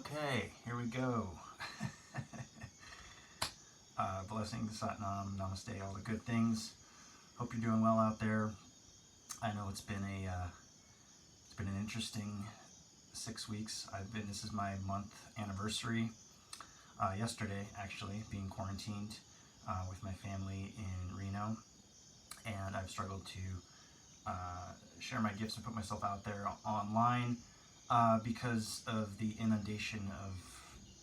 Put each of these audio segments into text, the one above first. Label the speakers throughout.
Speaker 1: Okay, here we go. Blessings, Satnam, Namaste, all the good things. Hope you're doing well out there. I know it's been an interesting 6 weeks. This is my month anniversary. Yesterday, actually, being quarantined with my family in Reno, and I've struggled to share my gifts and put myself out there online because of the inundation of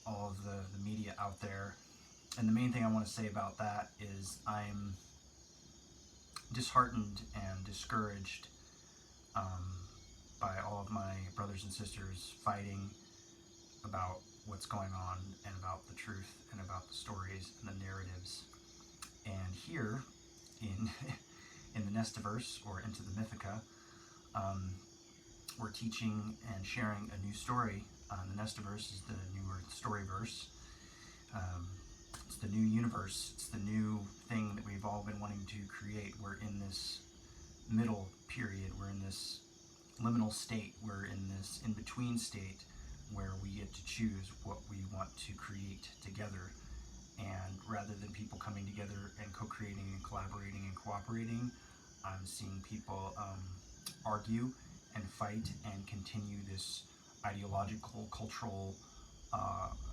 Speaker 1: all of the media out there. And the main thing I want to say about that is I'm disheartened and discouraged by all of my brothers and sisters fighting about what's going on and about the truth and about the stories and the narratives. And here in in the Nestiverse, or into the Mythica, we're teaching and sharing a new story. The Nestiverse is the newer storyverse. It's the new universe. It's the new thing that we've all been wanting to create. We're in this middle period. We're in this liminal state. We're in this in-between state where we get to choose what we want to create together. And rather than people coming together and co-creating and collaborating and cooperating, I'm seeing people argue and fight and continue this ideological, cultural,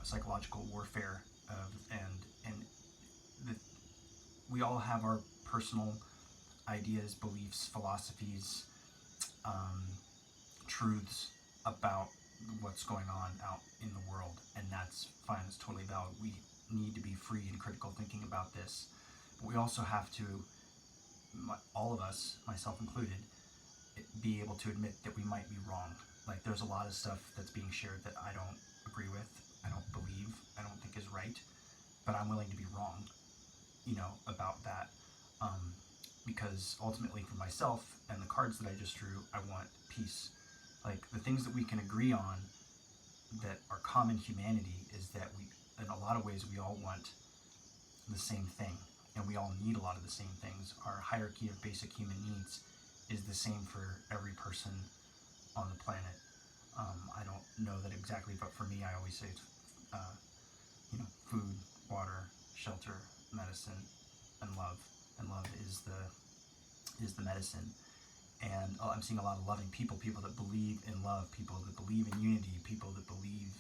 Speaker 1: psychological warfare. We all have our personal ideas, beliefs, philosophies, truths about what's going on out in the world, and that's fine. It's totally valid. We need to be free and critical thinking about this. But we also have to, all of us, myself included, be able to admit that we might be wrong. Like, there's a lot of stuff that's being shared that I don't agree with, I don't believe, I don't think is right, but I'm willing to be wrong, about that. Because ultimately, for myself and the cards that I just drew, I want peace. Like, the things that we can agree on that are common humanity is that in a lot of ways, we all want the same thing, and we all need a lot of the same things. Our hierarchy of basic human needs is the same for every person on the planet. I don't know that exactly, but for me, I always say it's, food, water, shelter, medicine, and love. And love is the medicine. And I'm seeing a lot of loving people that believe in love, people that believe in unity, people that believe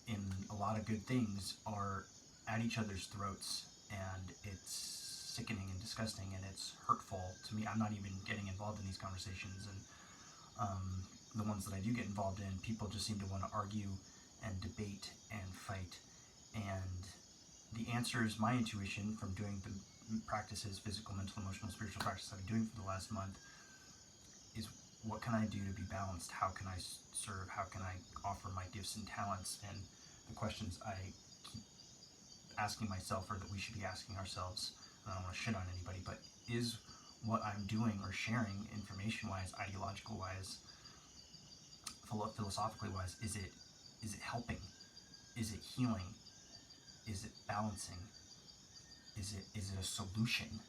Speaker 1: in a lot of good things are at each other's throats, and it's sickening and disgusting, and it's hurtful to me. I'm not even getting involved in these conversations, and the ones that I do get involved in, people just seem to want to argue and debate and fight. And the answers, my intuition from doing the practices, physical, mental, emotional, spiritual practices I've been doing for the last month, is what can I do to be balanced? How can I serve? How can I offer my gifts and talents? And the questions I keep asking myself, or that we should be asking ourselves, and I don't want to shit on anybody, but is what I'm doing or sharing information-wise, ideological-wise, philosophically-wise, is it helping? Is it healing? Is it balancing? Is it a solution?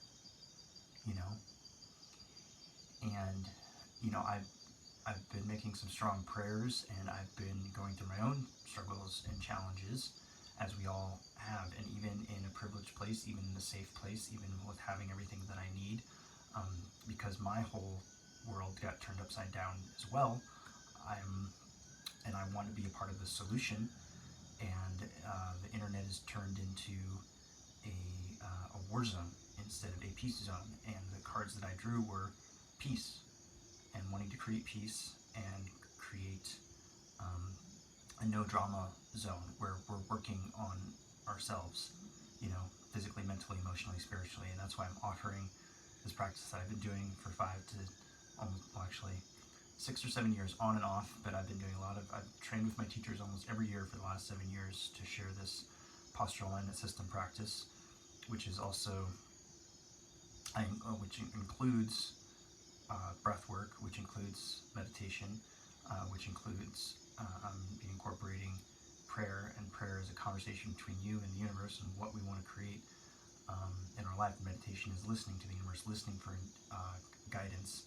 Speaker 1: And I've been making some strong prayers, and I've been going through my own struggles and challenges, as we all have, and even in a privileged place, even in a safe place, even with having everything that I need, because my whole world got turned upside down as well. I want to be a part of the solution, and the internet is turned into a war zone instead of a peace zone. And the cards that I drew were peace, and wanting to create peace and create a no drama zone where we're working on ourselves, physically, mentally, emotionally, spiritually. And that's why I'm offering this practice that I've been doing for 6 or 7 years on and off, but I've trained with my teachers almost every year for the last 7 years to share this postural alignment system practice, which is also, which includes breath work, which includes meditation, which includes incorporating prayer, and prayer is a conversation between you and the universe and what we want to create in our life. Meditation is listening to the universe, listening for guidance,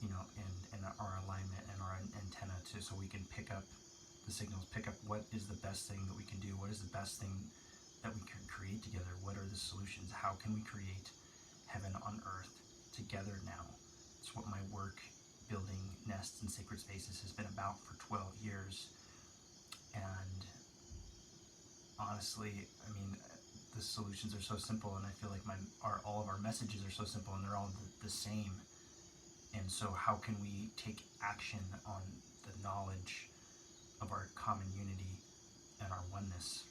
Speaker 1: and our alignment and our antenna so we can pick up the signals, pick up what is the best thing that we can do, what is the best thing that we can create together, what are the solutions, how can we create heaven on earth together now. It's what my work building nests and sacred spaces has been about for 12 years. And honestly, I mean, the solutions are so simple, and I feel like all of our messages are so simple, and they're all the same. And so how can we take action on the knowledge of our common unity and our oneness?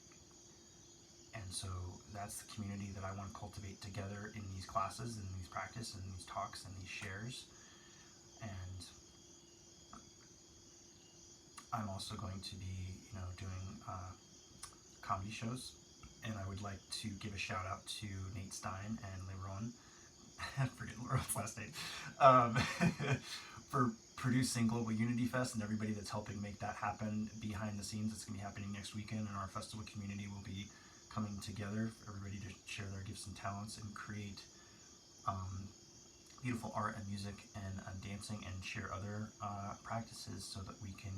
Speaker 1: And so that's the community that I want to cultivate together in these classes and these practice and these talks and these shares. And I'm also going to be, doing comedy shows. And I would like to give a shout out to Nate Stein and Leron, I forget Leron's last name, for producing Global Unity Fest and everybody that's helping make that happen behind the scenes. It's going to be happening next weekend, and our festival community will be coming together for everybody to share their gifts and talents and create beautiful art and music and dancing, and share other practices so that we can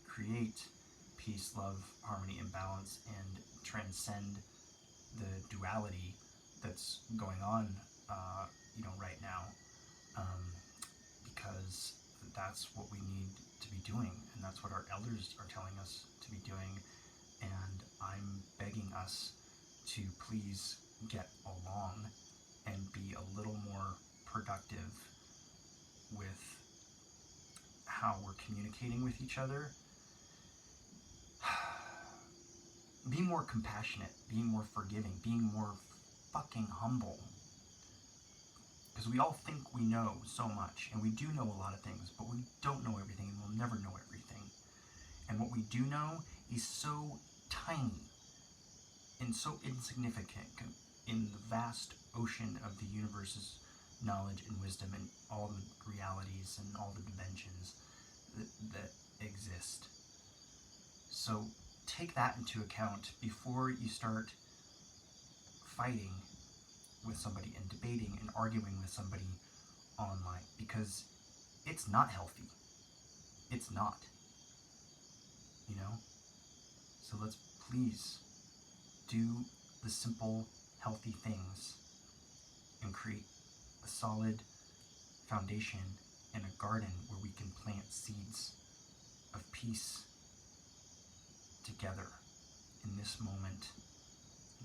Speaker 1: create peace, love, harmony, and balance, and transcend the duality that's going on right now, because that's what we need to be doing, and that's what our elders are telling us to be doing. And I'm begging us to please get along and be a little more productive with how we're communicating with each other. Being more compassionate, being more forgiving, being more fucking humble. Because we all think we know so much, and we do know a lot of things, but we don't know everything, and we'll never know everything. And what we do know is so tiny and so insignificant in the vast ocean of the universe's knowledge and wisdom and all the realities and all the dimensions that exist. So take that into account before you start fighting with somebody and debating and arguing with somebody online, because it's not healthy. It's not. So let's please do the simple, healthy things and create a solid foundation and a garden where we can plant seeds of peace together in this moment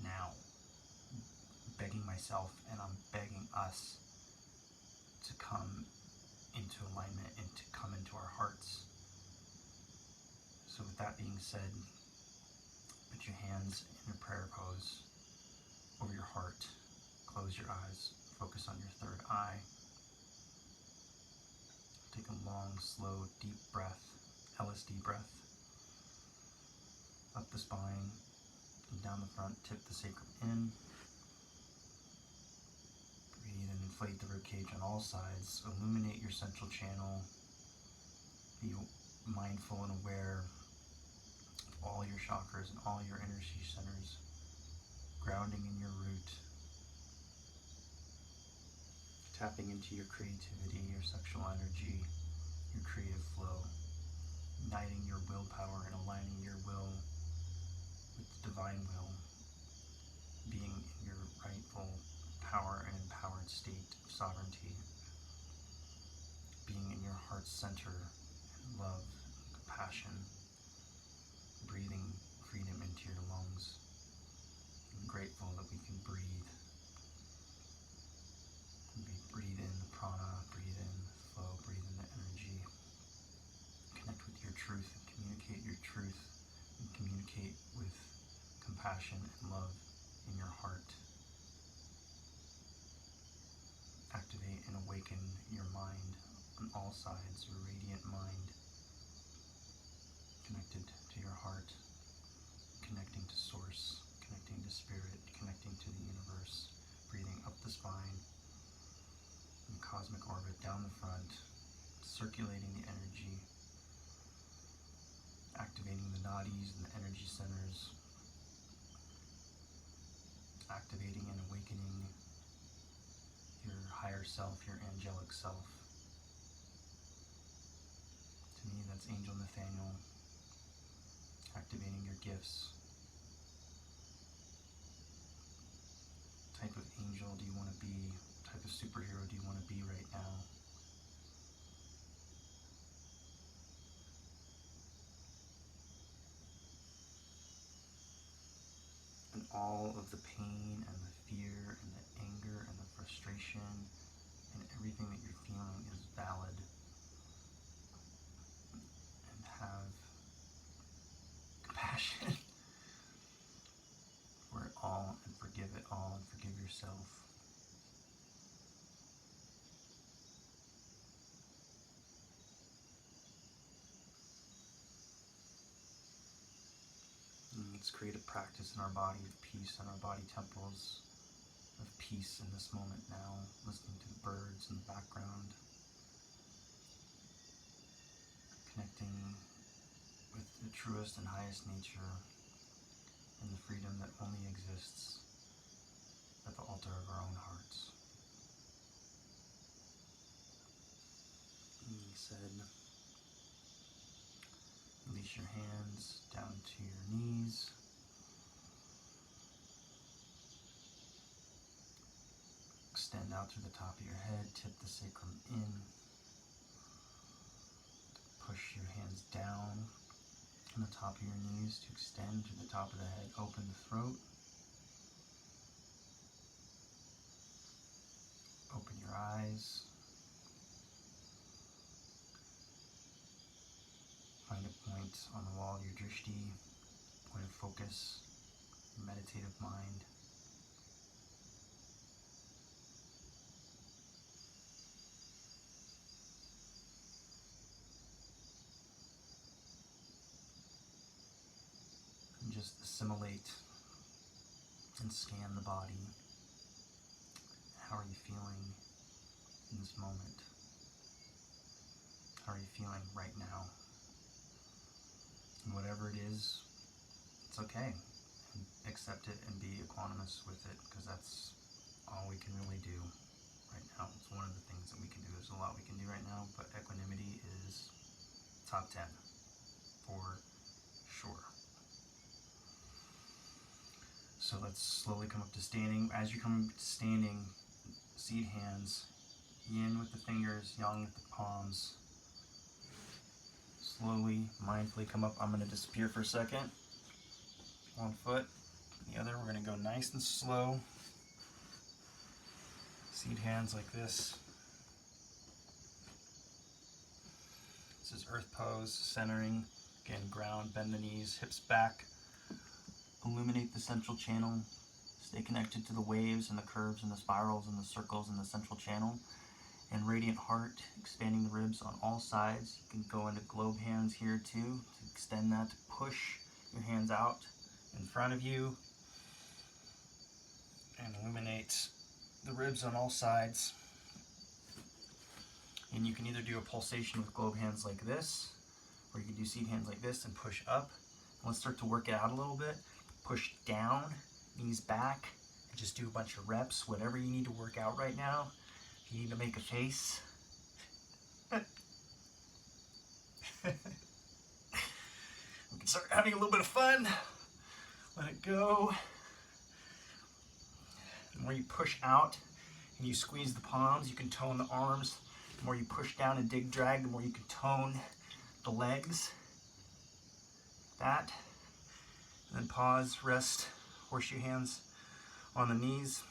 Speaker 1: now. Begging myself, and I'm begging us to come into alignment and to come into our hearts. So with that being said, put your hands in a prayer pose over your heart. Close your eyes. Focus on your third eye. Take a long, slow, deep breath, LSD breath. Up the spine and down the front, tip the sacrum in. Breathe and inflate the ribcage on all sides. Illuminate your central channel. Be mindful and aware of all your chakras and all your energy centers. Grounding in your root. Tapping into your creativity, your sexual energy, your creative flow. Uniting your willpower and aligning your will with the divine will. Being in your rightful power and empowered state of sovereignty. Being in your heart's center in love and compassion. Breathing freedom into your lungs. I'm grateful that we can breathe. Breathe in the prana, breathe in the flow, breathe in the energy. Connect with your truth and communicate your truth, and communicate with compassion and love in your heart. Activate and awaken your mind on all sides, your radiant mind, connected to your heart, connecting to source, connecting to spirit, connecting to the universe, breathing up the spine, in cosmic orbit down the front, circulating the energy, activating the nadis and the energy centers, activating and awakening your higher self, your angelic self. To me, that's Angel Nathaniel. gifts. Type of angel do you want to be? Type of superhero do you want to be right now? And all of the pain and the fear and the anger and the frustration and everything that you're feeling is valid. And have compassion for it all, and forgive it all, and forgive yourself. And let's create a practice in our body of peace, in our body temples of peace in this moment now, listening to the birds in the background, connecting with the truest and highest nature and the freedom that only exists at the altar of our own hearts. And he said, release your hands down to your knees. Extend out through the top of your head, tip the sacrum in. Push your hands down from the top of your knees to extend to the top of the head. Open the throat. Open your eyes. Find a point on the wall of your drishti, point of focus, your meditative mind. And just assimilate and scan the body. How are you feeling in this moment? How are you feeling right now? And whatever it is, it's okay. And accept it and be equanimous with it, because that's all we can really do right now. It's one of the things that we can do. There's a lot we can do right now, but equanimity is top 10 for sure. So let's slowly come up to standing. As you come to standing, seed hands, yin with the fingers, yang with the palms. Slowly, mindfully come up. I'm going to disappear for a second. One foot, the other. We're going to go nice and slow. Seed hands like this. This is earth pose, centering. Again, ground, bend the knees, hips back. Illuminate the central channel. Stay connected to the waves and the curves and the spirals and the circles in the central channel. And radiant heart, expanding the ribs on all sides. You can go into globe hands here too, to extend that, to push your hands out in front of you and illuminate the ribs on all sides. And you can either do a pulsation with globe hands like this, or you can do seed hands like this and push up. Let's start to work it out a little bit. Push down, knees back, and just do a bunch of reps, whatever you need to work out right now. If you need to make a face. We can start having a little bit of fun. Let it go. The more you push out and you squeeze the palms, you can tone the arms. The more you push down and dig drag, the more you can tone the legs. That. And then pause, rest, horseshoe hands on the knees.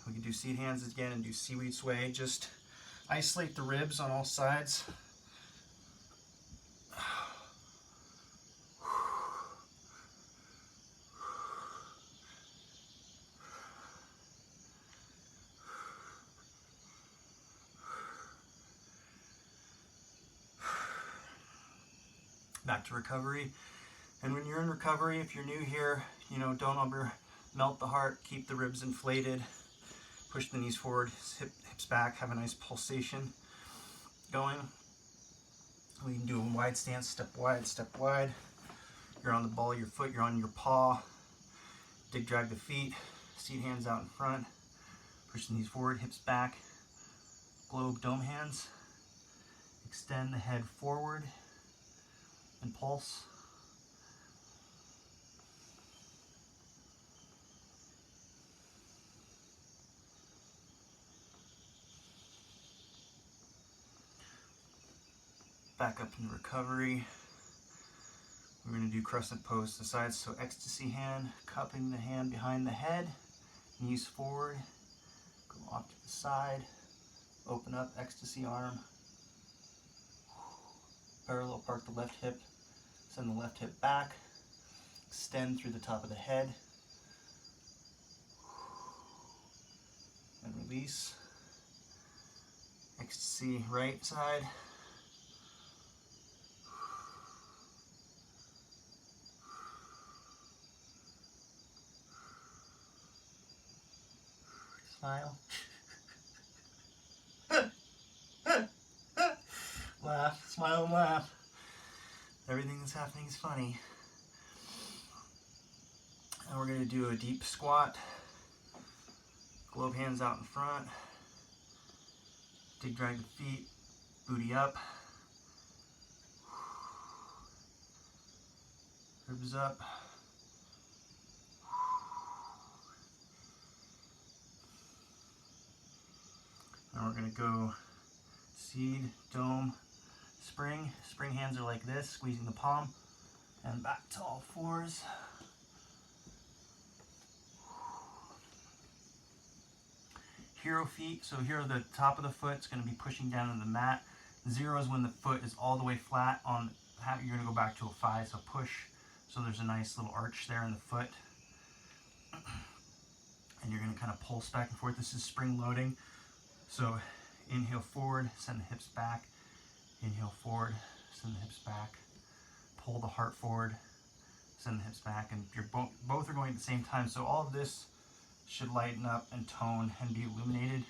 Speaker 1: We can do seed hands again and do seaweed sway. Just isolate the ribs on all sides. Back to recovery. And when you're in recovery, if you're new here, don't ever melt the heart. Keep the ribs inflated. Push the knees forward, hips back, have a nice pulsation going. We can do a wide stance, step wide. You're on the ball of your foot, you're on your paw. Dig, drag the feet, seed hands out in front. Push the knees forward, hips back. Globe, dome hands. extend the head forward and pulse. Back up in recovery. We're going to do crescent pose to the sides. So ecstasy hand, cupping the hand behind the head, knees forward, go off to the side, open up, ecstasy arm, parallel park the left hip, send the left hip back, extend through the top of the head, and release. Ecstasy right side. Smile. Laugh, smile and laugh. Everything that's happening is funny. And we're going to do a deep squat. Globe hands out in front. Dig, drag the feet. Booty up. Ribs up. And we're going to go seed, dome, spring. Spring hands are like this, squeezing the palm. And back to all fours. Hero feet, so here the top of the foot is going to be pushing down on the mat. 0 is when the foot is all the way flat on, you're going to go back to a 5, so push. So there's a nice little arch there in the foot. And you're going to kind of pulse back and forth. This is spring loading. So inhale forward, send the hips back. Inhale forward, send the hips back. Pull the heart forward, send the hips back. And you're both are going at the same time. So all of this should lighten up and tone and be illuminated.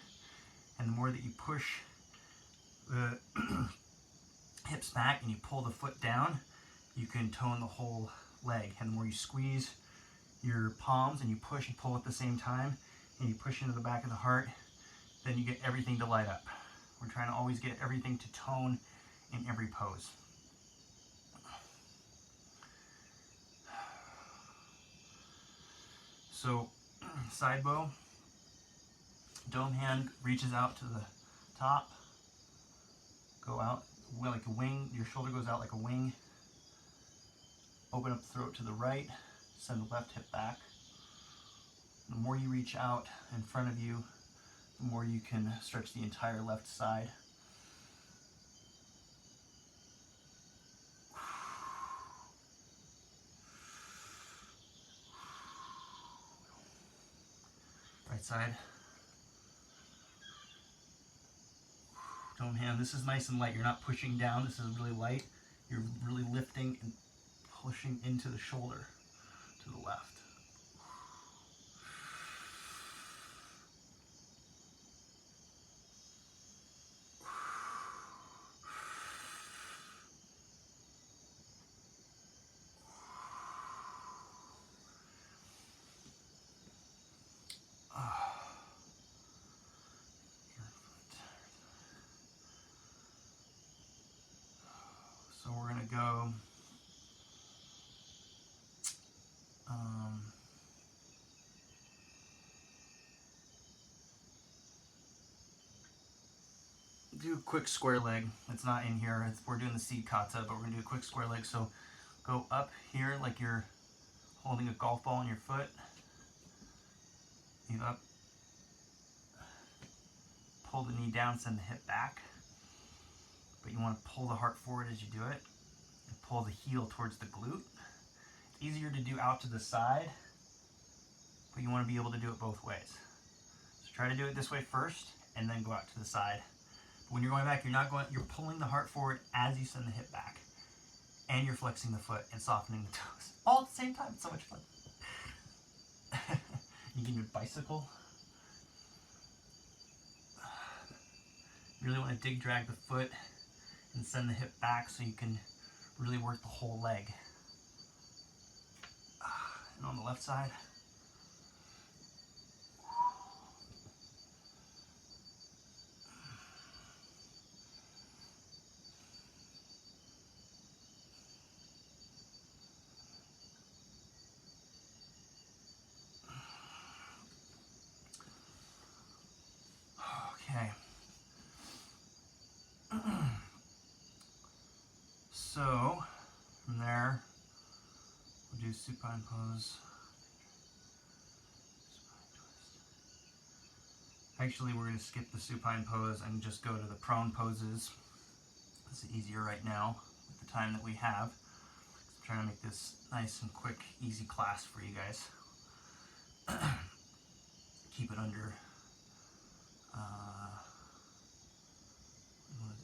Speaker 1: And the more that you push the hips back and you pull the foot down, you can tone the whole leg. And the more you squeeze your palms and you push and pull at the same time, and you push into the back of the heart, then you get everything to light up. We're trying to always get everything to tone in every pose. So side bow, dome hand reaches out to the top, go out like a wing, your shoulder goes out like a wing, open up the throat to the right, send the left hip back. The more you reach out in front of you, the more you can stretch the entire left side. Right side. Dome hand. This is nice and light. You're not pushing down. This is really light. You're really lifting and pushing into the shoulder to the left. So we're going to go do a quick square leg. It's not in here. We're doing the seed kata, but we're going to do a quick square leg. So go up here like you're holding a golf ball in your foot. Knee up. Pull the knee down, send the hip back. But you want to pull the heart forward as you do it. And pull the heel towards the glute. It's easier to do out to the side, but you want to be able to do it both ways. So try to do it this way first, and then go out to the side. But when you're going back, you're pulling the heart forward as you send the hip back. And you're flexing the foot and softening the toes. All at the same time. It's so much fun. You can do a bicycle. You really want to dig, drag the foot and send the hip back so you can really work the whole leg. And on the left side. So from there, we'll do supine pose. Actually, we're going to skip the supine pose and just go to the prone poses. This is easier right now with the time that we have. I'm trying to make this nice and quick, easy class for you guys. Keep it under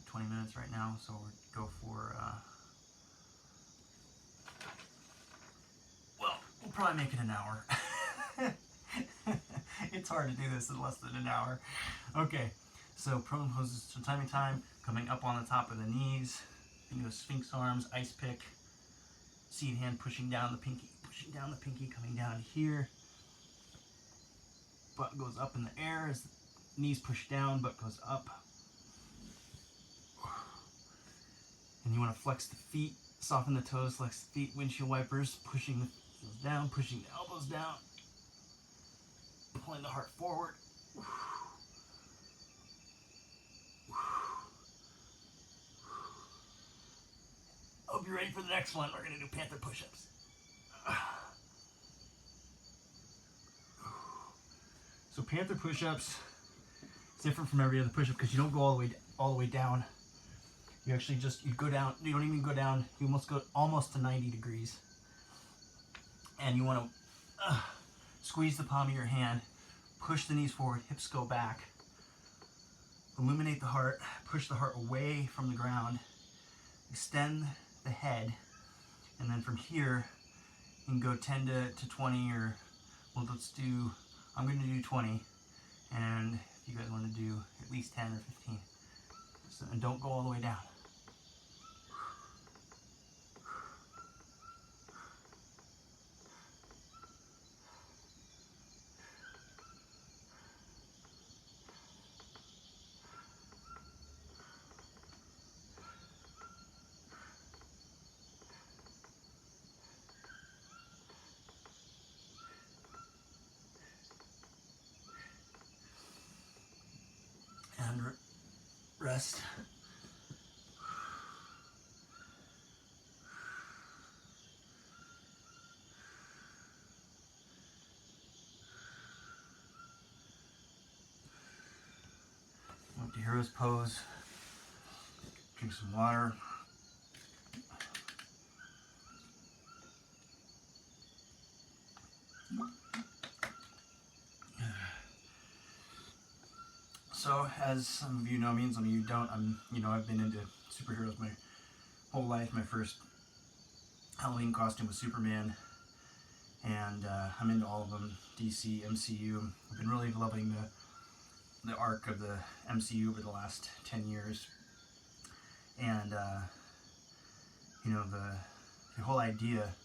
Speaker 1: 20 minutes right now, so we'll go for, well, we'll probably make it an hour. It's hard to do this in less than an hour. Okay, so prone poses, so time, coming up on the top of the knees, think of sphinx arms, ice pick, seed hand pushing down the pinky, coming down here. Butt goes up in the air as the knees push down, butt goes up. And you want to flex the feet, soften the toes, flex the feet, windshield wipers, pushing the heels down, pushing the elbows down, pulling the heart forward. Hope you're ready for the next one. We're going to do panther push-ups. So panther push-ups is different from every other push-up because you don't go all the way down. You actually you go down, you don't even go down, you almost go almost to 90 degrees. And you want to squeeze the palm of your hand, push the knees forward, hips go back, illuminate the heart, push the heart away from the ground, extend the head, and then from here, you can go 10 to 20 or, well, I'm going to do 20, and if you guys want to do at least 10 or 15. So, and don't go all the way down. And rest. Up to hero's pose. Drink some water. So, as some of you know me and some of you don't, I've been into superheroes my whole life. My first Halloween costume was Superman, and I'm into all of them. DC, MCU. I've been really loving the arc of the MCU over the last 10 years, and the whole idea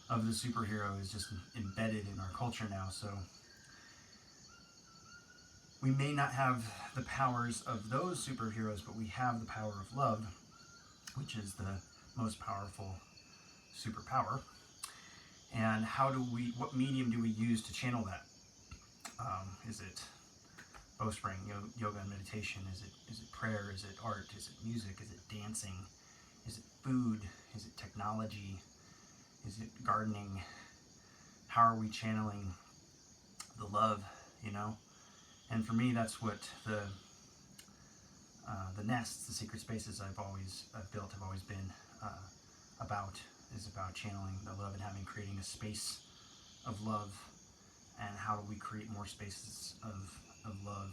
Speaker 1: of the superhero is just embedded in our culture now. So we may not have the powers of those superheroes, but we have the power of love, which is the most powerful superpower. And what medium do we use to channel that? Is it Bowspring, yoga and meditation? Is it prayer? Is it art? Is it music? Is it dancing? Is it food? Is it technology? Is it gardening? How are we channeling the love, And for me, that's what the nests, the secret spaces I've built have always been about channeling the love and creating a space of love. And how do we create more spaces of love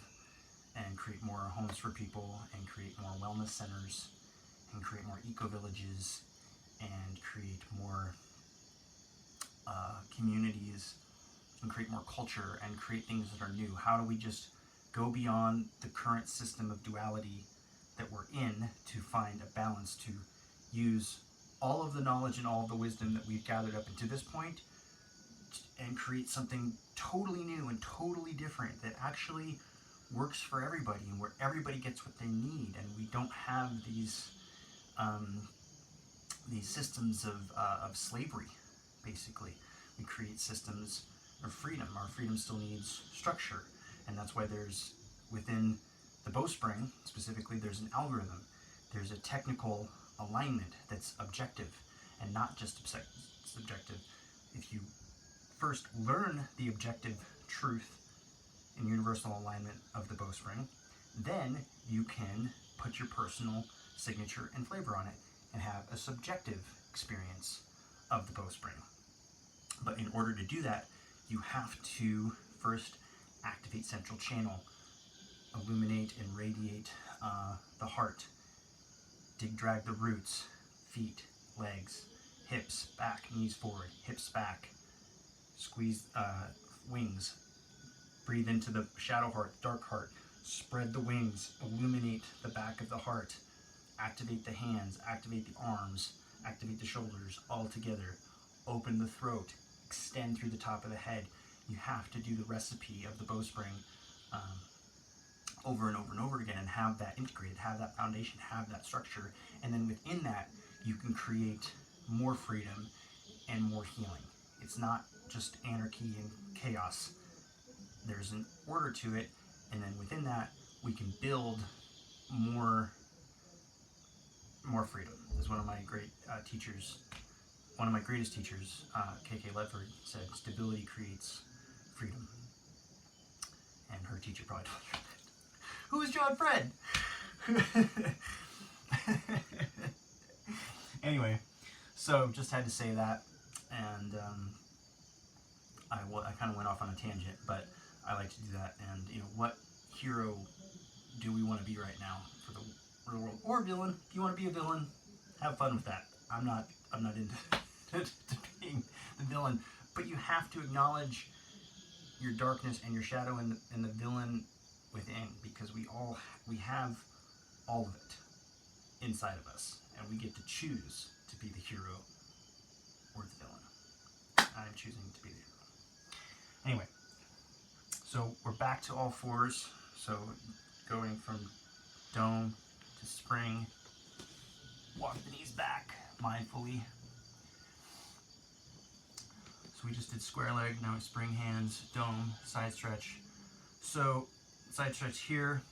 Speaker 1: and create more homes for people and create more wellness centers and create more eco-villages and create more communities and create more culture and create things that are new? How do we just go beyond the current system of duality that we're in to find a balance, to use all of the knowledge and all of the wisdom that we've gathered up until this point and create something totally new and totally different that actually works for everybody and where everybody gets what they need, and we don't have these systems of slavery. Basically, we create systems of freedom. Our freedom still needs structure, and that's why there's within The bowspring, specifically, there's an algorithm. There's a technical alignment that's objective and not just subjective. If you first learn the objective truth and universal alignment of the bowspring, then you can put your personal signature and flavor on it and have a subjective experience of the bowspring. But in order to do that, you have to first activate central channel, illuminate and radiate the heart, drag the roots, feet, legs, hips, back, knees forward, hips back, squeeze wings, breathe into the shadow heart, dark heart, spread the wings, illuminate the back of the heart, activate the hands, activate the arms, activate the shoulders, all together, open the throat, extend through the top of the head. You have to do the recipe of the bowspring over and over and over again and have that integrated, have that foundation, have that structure, and then within that you can create more freedom and more healing. It's not just anarchy and chaos. There's an order to it, and then within that we can build more freedom. As one of my great teachers, one of my greatest teachers, K.K. Ledford, said, stability creates freedom. And her teacher probably told her that. Who is John Fred? Anyway, so just had to say that, and I kind of went off on a tangent, but I like to do that. And what hero do we want to be right now for the real world, or villain? If you want to be a villain, have fun with that. I'm not into to being the villain, but you have to acknowledge your darkness and your shadow and the villain within, because we have all of it inside of us, and we get to choose to be the hero or the villain. I'm choosing to be the hero. Anyway, so we're back to all fours. So going from dome to spring, walk the knees back mindfully. So we just did square leg, now spring hands, dome, side stretch. So side stretch here,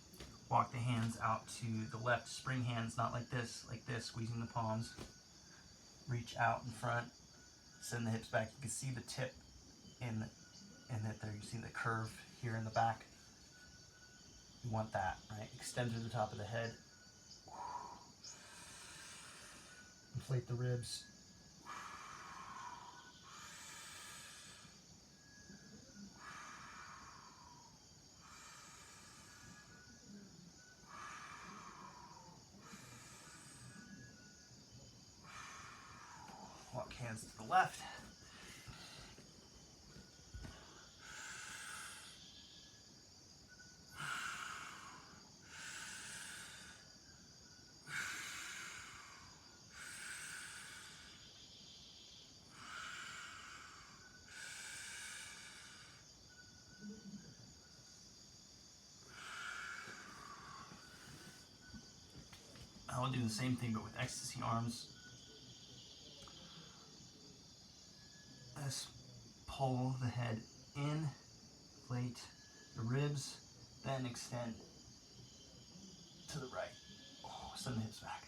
Speaker 1: walk the hands out to the left, spring hands, not like this, squeezing the palms. Reach out in front, send the hips back. You can see the tip in that there. You see the curve here in the back. You want that, right? Extend through the top of the head. Inflate the ribs. Walk hands to the left. I will do the same thing, but with ecstasy arms. Let's pull the head in, inflate the ribs, then extend to the right. Oh, send the hips back.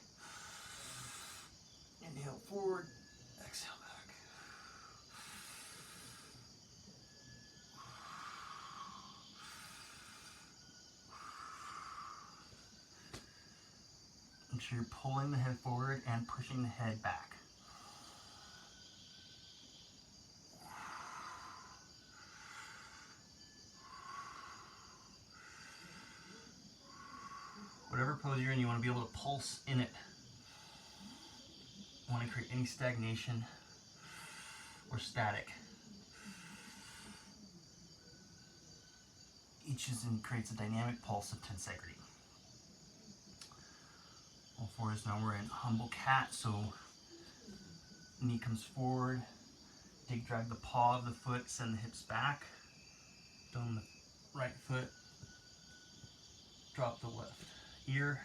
Speaker 1: Inhale forward, exhale back. Make sure you're pulling the head forward and pushing the head back. Whatever pose you're in, you want to be able to pulse in it. You want to create any stagnation or static. Each creates a dynamic pulse of tensegrity. All fours. Now we're in humble cat, so knee comes forward, drag the paw of the foot, send the hips back, dome the right foot, drop the left ear.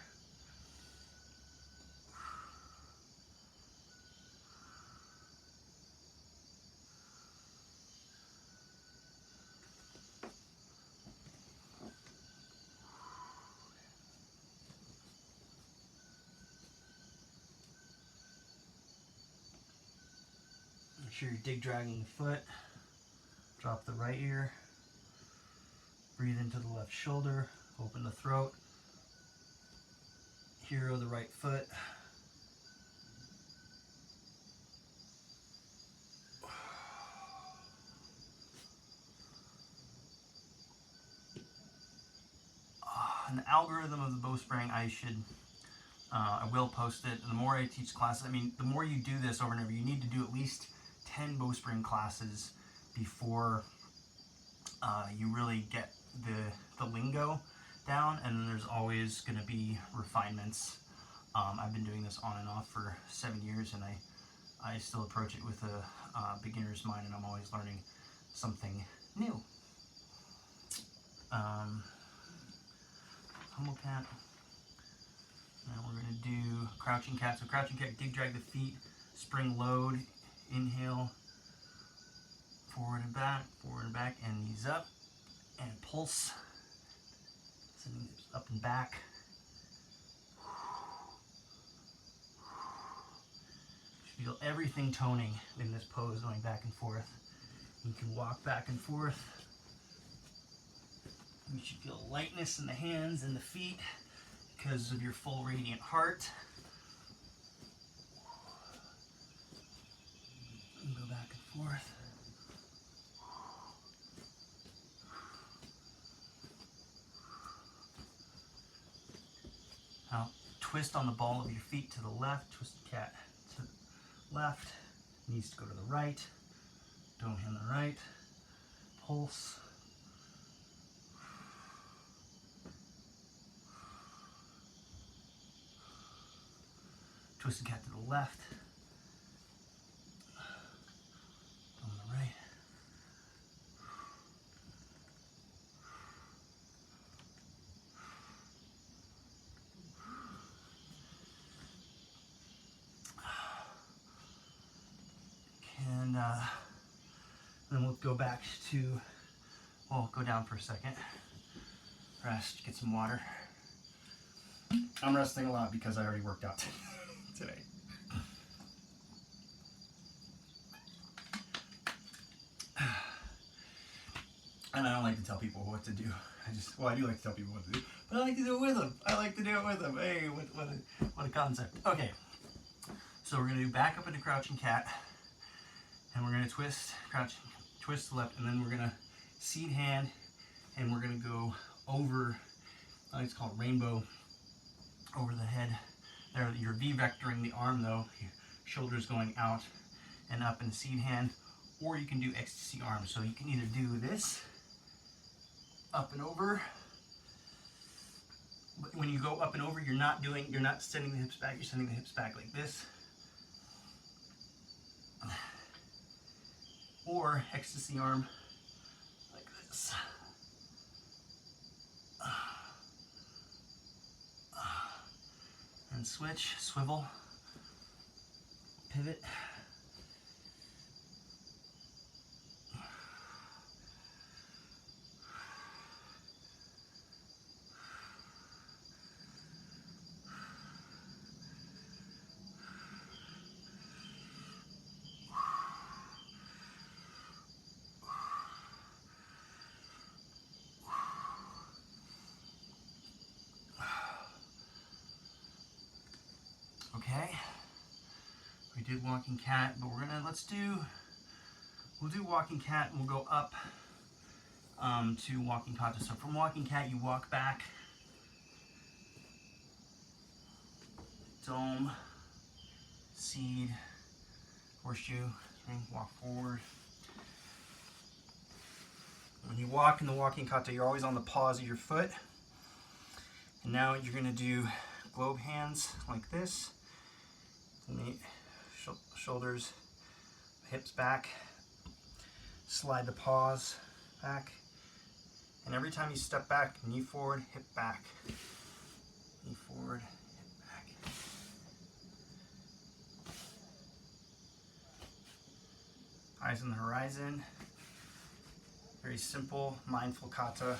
Speaker 1: sure you're dig dragging the foot. Drop the right ear. Breathe into the left shoulder. Open the throat. Hero the right foot. And the algorithm of the Bowspring, I will post it. And the more I teach classes, I mean, the more you do this over and over, you need to do at least 10 Bowspring classes before you really get the lingo down, and then there's always going to be refinements. I've been doing this on and off for 7 years, and I still approach it with a beginner's mind, and I'm always learning something new. Humble cat. Now we're going to do crouching cat. So crouching cat, dig drag the feet, spring load, inhale, forward and back, and knees up, and pulse, sending hips up and back. You feel everything toning in this pose, going back and forth. You can walk back and forth. You should feel lightness in the hands and the feet because of your full radiant heart. And go back and forth. Now, twist on the ball of your feet to the left, twist the cat to the left, knees to go to the right, dome hand the right, pulse. Twist the cat to the left, dome the right. And then we'll go back to, well, go down for a second, rest, get some water. I'm resting a lot because I already worked out today. And I don't like to tell people what to do. I do like to tell people what to do, but I like to do it with them. Hey, what a concept. Okay, so we're gonna do back up into crouching cat, and we're gonna twist, crouch, twist to the left, and then we're gonna seed hand, and we're gonna go over, I like it's called rainbow, over the head. There, you're V-vectoring the arm though, your shoulders going out and up in the seed hand, or you can do ecstasy arm. So you can either do this, up and over. But when you go up and over, you're not sending the hips back, you're sending the hips back like this. Or ecstasy arm like this. And switch, swivel, pivot. Okay, we did walking cat, but we'll do walking cat, and we'll go up to walking kata. So from walking cat, you walk back, dome, seed, horseshoe, walk forward. When you walk in the walking kata, you're always on the paws of your foot. And now you're going to do globe hands like this. Shoulders, hips back, slide the paws back, and every time you step back, knee forward, hip back, knee forward, hip back. Eyes on the horizon. Very simple, mindful kata.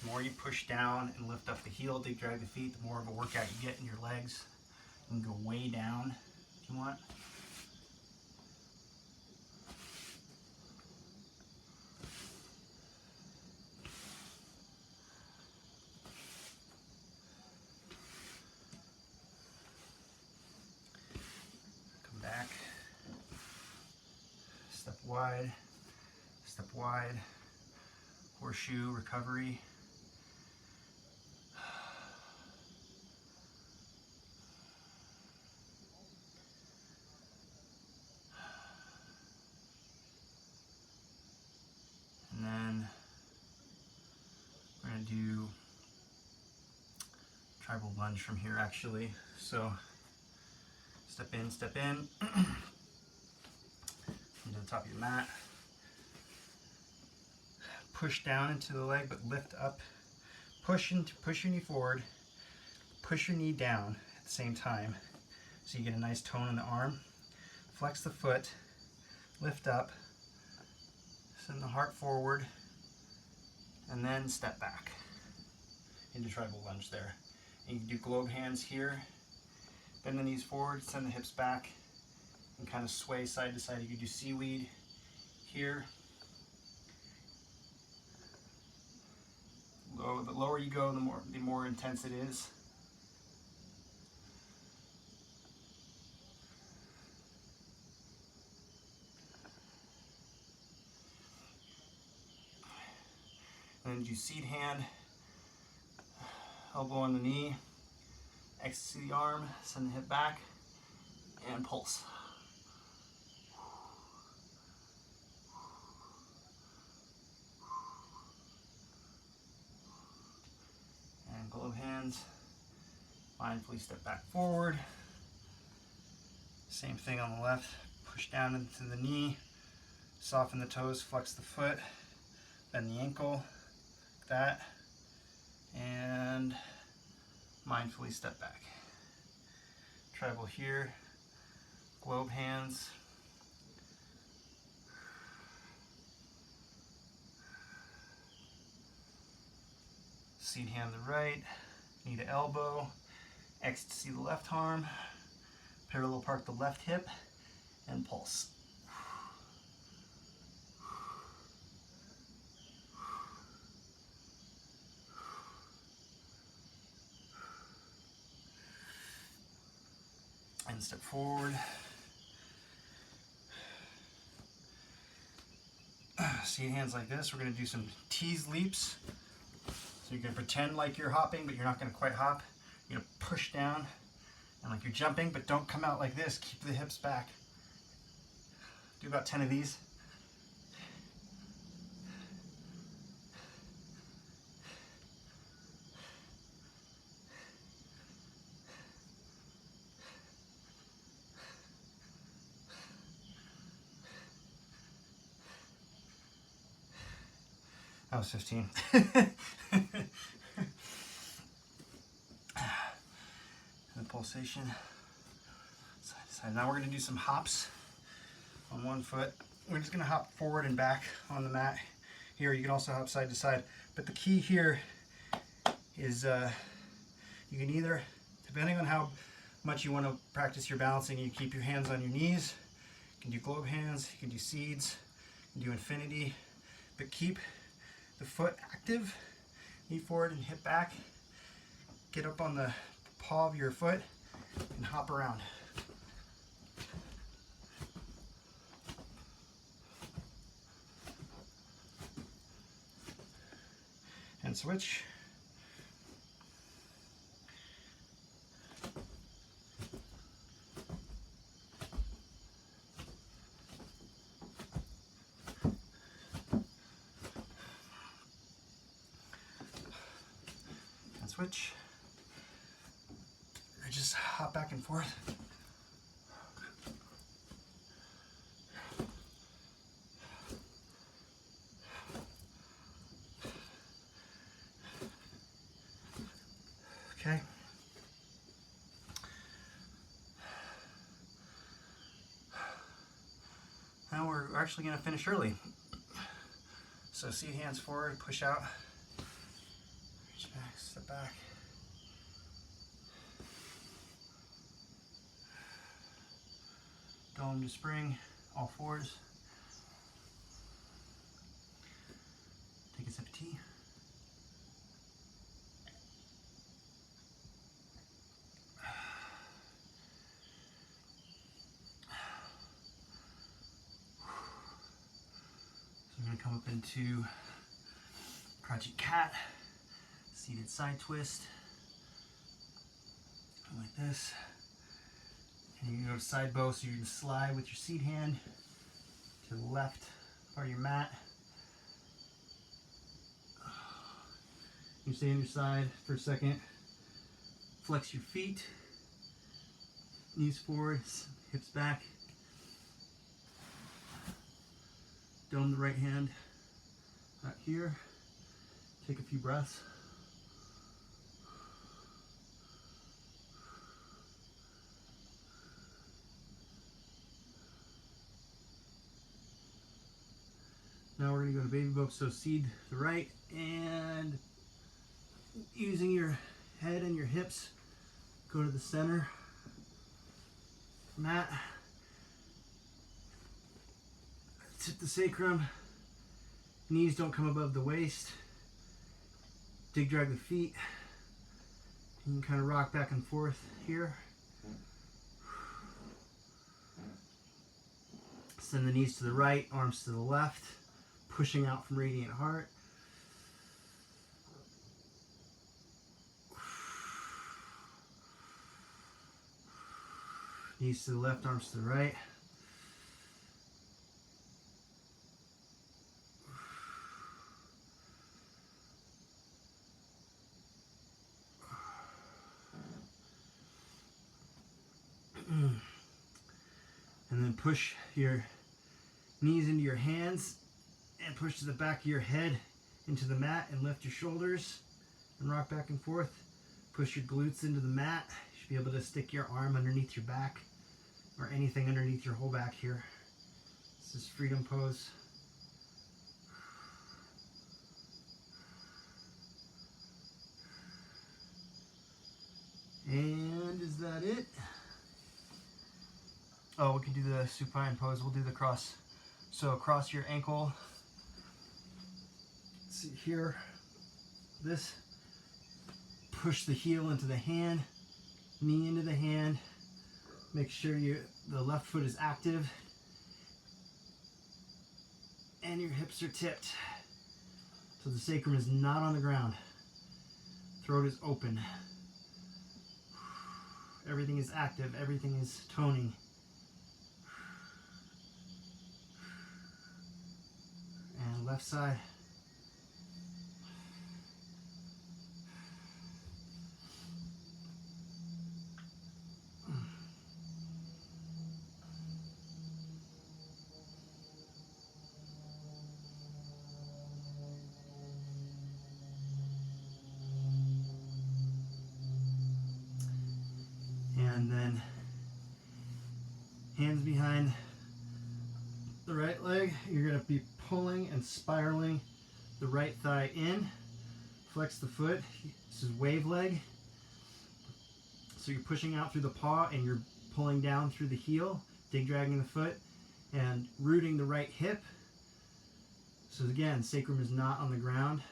Speaker 1: The more you push down and lift up the heel, dig drag the feet, the more of a workout you get in your legs. You can go way down if you want. Come back. Step wide, horseshoe, recovery. And then we're going to do tribal lunge from here actually. So step in, into the top of your mat. Push down into the leg, but lift up. Push your knee forward. Push your knee down at the same time, so you get a nice tone in the arm. Flex the foot. Lift up. Send the heart forward, and then step back into tribal lunge there. And you can do globe hands here. Bend the knees forward. Send the hips back, and kind of sway side to side. You can do seaweed here. The lower you go, the more intense it is. And then do seed hand, elbow on the knee, X to the arm, send the hip back, and pulse. And globe hands, mindfully step back forward. Same thing on the left, push down into the knee, soften the toes, flex the foot, bend the ankle, like that, and mindfully step back. Tribal here, globe hands. Seed hand the right, knee to elbow, ecstasy the left arm, parallel park the left hip, and pulse. And step forward. Seed hands like this. We're going to do some tease leaps. So you're going to pretend like you're hopping, but you're not going to quite hop. You're going to push down and like you're jumping, but don't come out like this. Keep the hips back. Do about 10 of these. That was 15. And the pulsation, side to side. Now we're going to do some hops on one foot. We're just going to hop forward and back on the mat. Here you can also hop side to side. But the key here is you can either, depending on how much you want to practice your balancing, you keep your hands on your knees. You can do globe hands, you can do seeds, you can do infinity, but keep the foot active, knee forward and hip back. Get up on the paw of your foot and hop around. And switch. Switch, or just hop back and forth. Okay. Now we're actually going to finish early. So seat hands forward, push out. Back, step back. Going to spring, all fours. Take a sip of tea. So I'm going to come up into Crouching Cat, seated side twist, like this. And you can go to side bow, so you can slide with your seat hand to the left part of your mat. You stay on your side for a second. Flex your feet, knees forward, hips back. Dome the right hand out here. Take a few breaths. Now we're going to go to baby bow, so seed the right, and using your head and your hips, go to the center mat. Tip the sacrum, knees don't come above the waist. Dig drag the feet. You can kind of rock back and forth here. Send the knees to the right, arms to the left, pushing out from radiant heart. Knees to the left, arms to the right. And then push your knees into your hands and push to the back of your head into the mat and lift your shoulders and rock back and forth. Push your glutes into the mat. You should be able to stick your arm underneath your back or anything underneath your whole back here. This is freedom pose. And is that it? Oh, we can do the supine pose. We'll do the cross. So cross your ankle. See here, this. Push the heel into the hand, knee into the hand. Make sure the left foot is active and your hips are tipped. So the sacrum is not on the ground. Throat is open. Everything is active, everything is toning. And left side. And then hands behind the right leg. You're going to be pulling and spiraling the right thigh in. Flex the foot. This is wave leg. So you're pushing out through the paw and you're pulling down through the heel, dig dragging the foot, and rooting the right hip. So again, sacrum is not on the ground.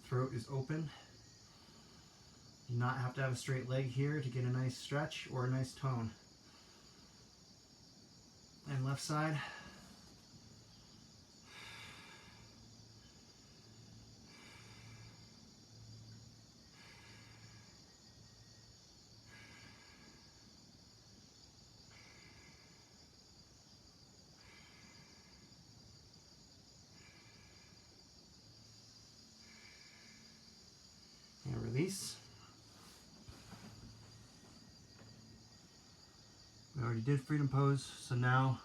Speaker 1: Throat is open. You do not have to have a straight leg here to get a nice stretch or a nice tone. And left side. And release. We already did freedom pose, so now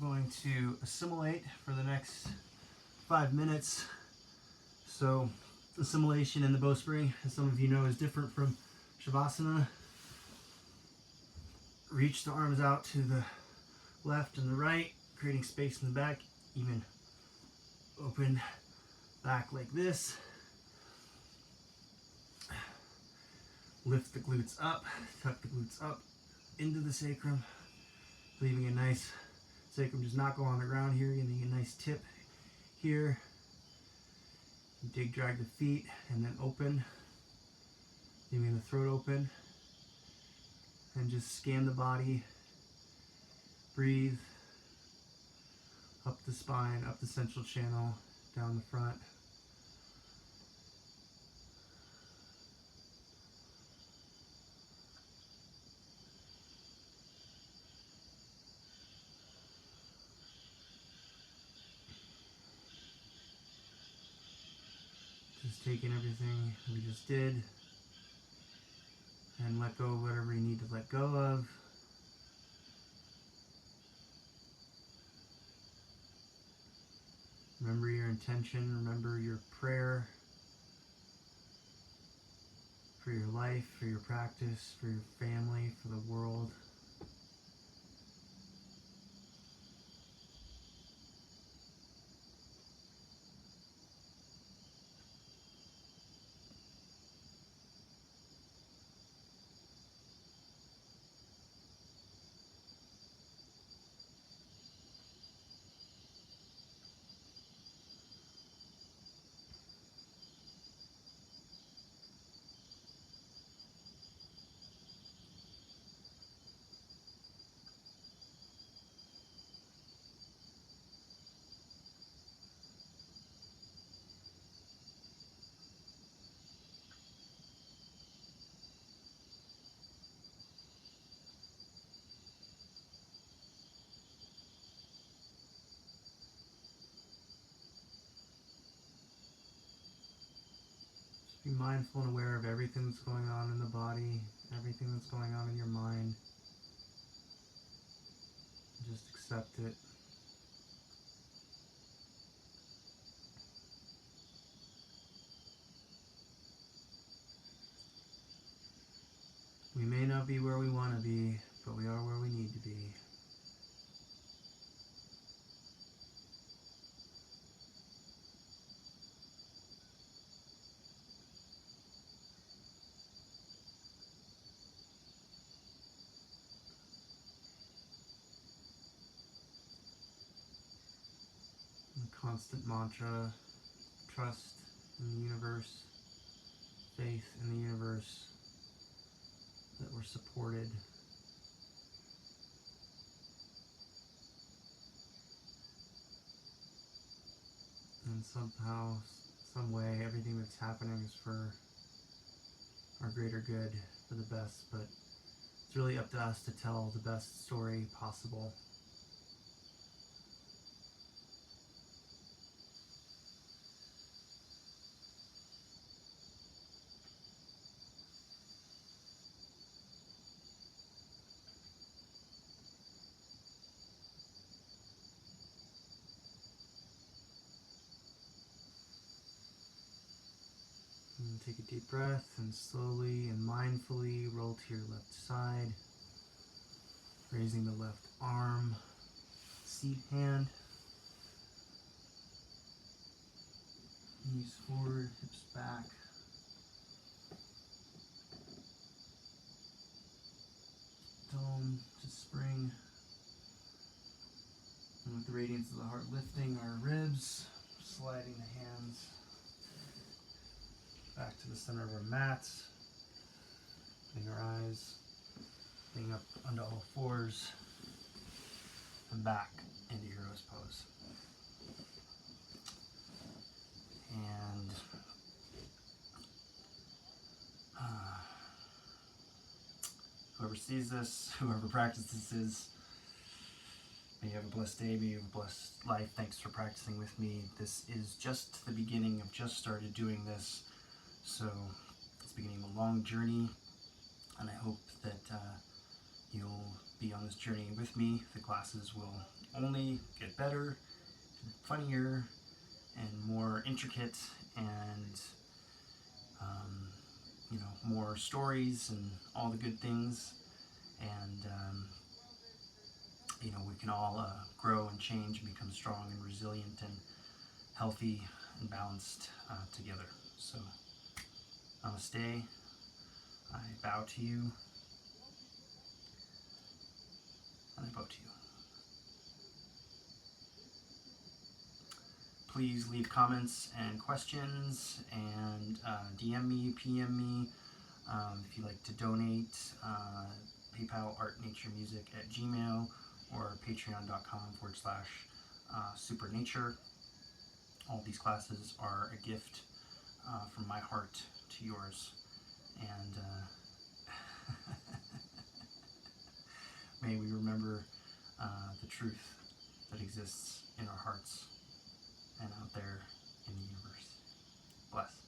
Speaker 1: we're going to assimilate for the next 5 minutes. So assimilation in the bowspring, as some of you know, is different from Shavasana. Reach the arms out to the left and the right, creating space in the back, even open back like this. Lift the glutes up, tuck the glutes up into the sacrum,
Speaker 2: leaving a nice sacrum does not go on the ground here, getting a nice tip here. Dig, drag the feet, and then open, leaving the throat open, and just scan the body. Breathe up the spine, up the central channel, down the front. Just taking everything we just did and let go of whatever you need to let go of. Remember your intention, remember your prayer for your life, for your practice, for your family, for the world. Be mindful and aware of everything that's going on in the body, everything that's going on in your mind. Just accept it. We may not be where we want to be, but we are where we need to be. The constant mantra, trust in the universe, faith in the universe, that we're supported. And somehow, some way, everything that's happening is for our greater good, for the best, but it's really up to us to tell the best story possible. And take a deep breath and slowly and mindfully roll to your left side, raising the left arm, seat hand, knees forward, hips back. Dome to spring. And with the radiance of the heart lifting our ribs, sliding the hands back to the center of our mats, putting our eyes, being up onto all fours, and back into hero's pose. And whoever sees this, whoever practices this, may you have a blessed day, may you have a blessed life. Thanks for practicing with me. This is just the beginning. I've just started doing this, so it's the beginning of a long journey, and I hope that you'll be on this journey with me. The classes will only get better, and funnier, and more intricate, and more stories and all the good things, and we can all grow and change and become strong and resilient and healthy and balanced together. So namaste. I bow to you, and I info to you. Please leave comments and questions, and DM me, PM me. If you'd like to donate, PayPal artnaturemusic@gmail or patreon.com/supernature. All these classes are a gift from my heart to yours. And may we remember the truth that exists in our hearts and out there in the universe. Bless.